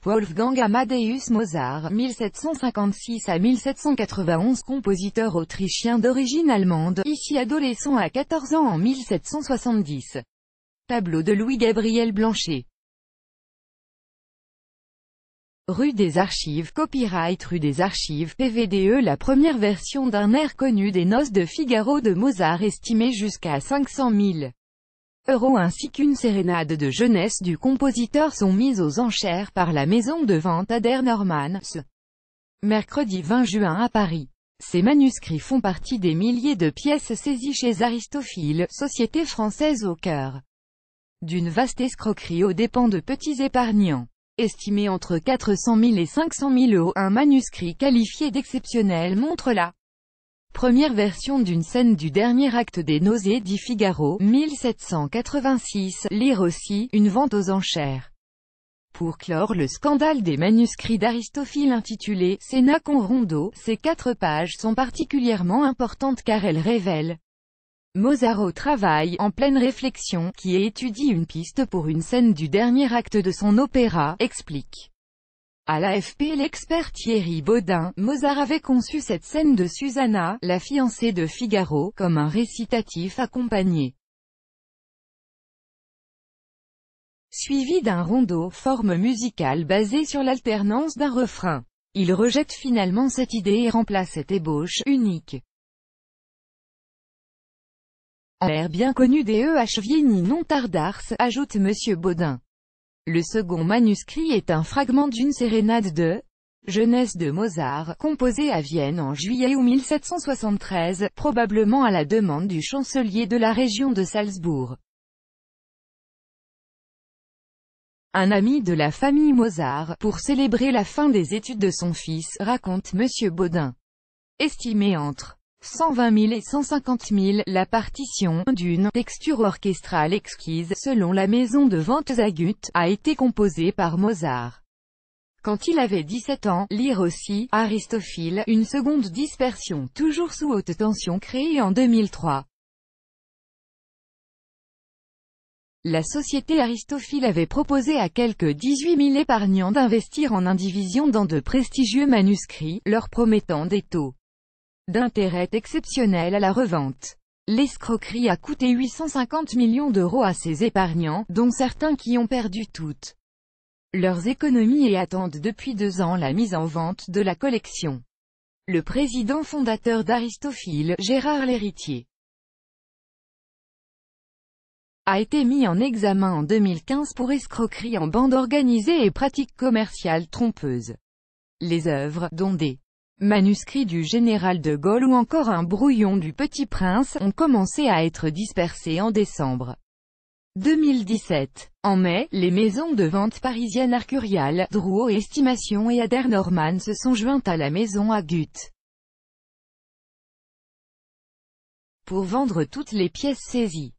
Wolfgang Amadeus Mozart, 1756 à 1791, compositeur autrichien d'origine allemande, ici adolescent à 14 ans en 1770. Tableau de Louis-Gabriel Blanchet. Rue des Archives, copyright Rue des Archives, PVDE. La première version d'un air connu des Noces de Figaro de Mozart estimée jusqu'à 500 000 € ainsi qu'une sérénade de jeunesse du compositeur sont mises aux enchères par la maison de vente Adair Norman, ce mercredi 20 juin à Paris. Ces manuscrits font partie des milliers de pièces saisies chez Aristophile, société française au cœur d'une vaste escroquerie aux dépens de petits épargnants. Estimé entre 400 000 et 500 000 €, un manuscrit qualifié d'exceptionnel montre la première version d'une scène du dernier acte des Nausées dit Figaro, 1786, lire aussi, une vente aux enchères. Pour clore le scandale des manuscrits d'Aristophile intitulé « Sénac en rondeau », ces 4 pages sont particulièrement importantes car elles révèlent Mozart au travail, en pleine réflexion, qui étudie une piste pour une scène du dernier acte de son opéra, explique à l'AFP l'expert Thierry Baudin. Mozart avait conçu cette scène de Susanna, la fiancée de Figaro, comme un récitatif accompagné, suivi d'un rondeau, forme musicale basée sur l'alternance d'un refrain. Il rejette finalement cette idée et remplace cette ébauche unique en l'air bien connu des Vieni non tardars, ajoute Monsieur Baudin. Le second manuscrit est un fragment d'une sérénade de jeunesse de Mozart, composée à Vienne en juillet ou 1773, probablement à la demande du chancelier de la région de Salzbourg. Un ami de la famille Mozart, pour célébrer la fin des études de son fils, raconte Monsieur Baudin. Estimé entre 120 000 et 150 000, la partition, d'une texture orchestrale exquise, selon la maison de vente Zagut, a été composée par Mozart quand il avait 17 ans. Lire aussi, Aristophile, une seconde dispersion toujours sous haute tension créée en 2003. La société Aristophile avait proposé à quelques 18 000 épargnants d'investir en indivision dans de prestigieux manuscrits, leur promettant des taux d'intérêt exceptionnel à la revente. L'escroquerie a coûté 850 millions € à ces épargnants, dont certains qui ont perdu toutes leurs économies et attendent depuis 2 ans la mise en vente de la collection. Le président fondateur d'Aristophile, Gérard Lhéritier, a été mis en examen en 2015 pour escroquerie en bande organisée et pratiques commerciales trompeuses. Les œuvres, dont des manuscrits du général de Gaulle ou encore un brouillon du Petit Prince, ont commencé à être dispersés en décembre 2017. En mai, les maisons de vente parisiennes Arcurial, Drouot et Estimation et Adair Norman se sont jointes à la maison Agut pour vendre toutes les pièces saisies.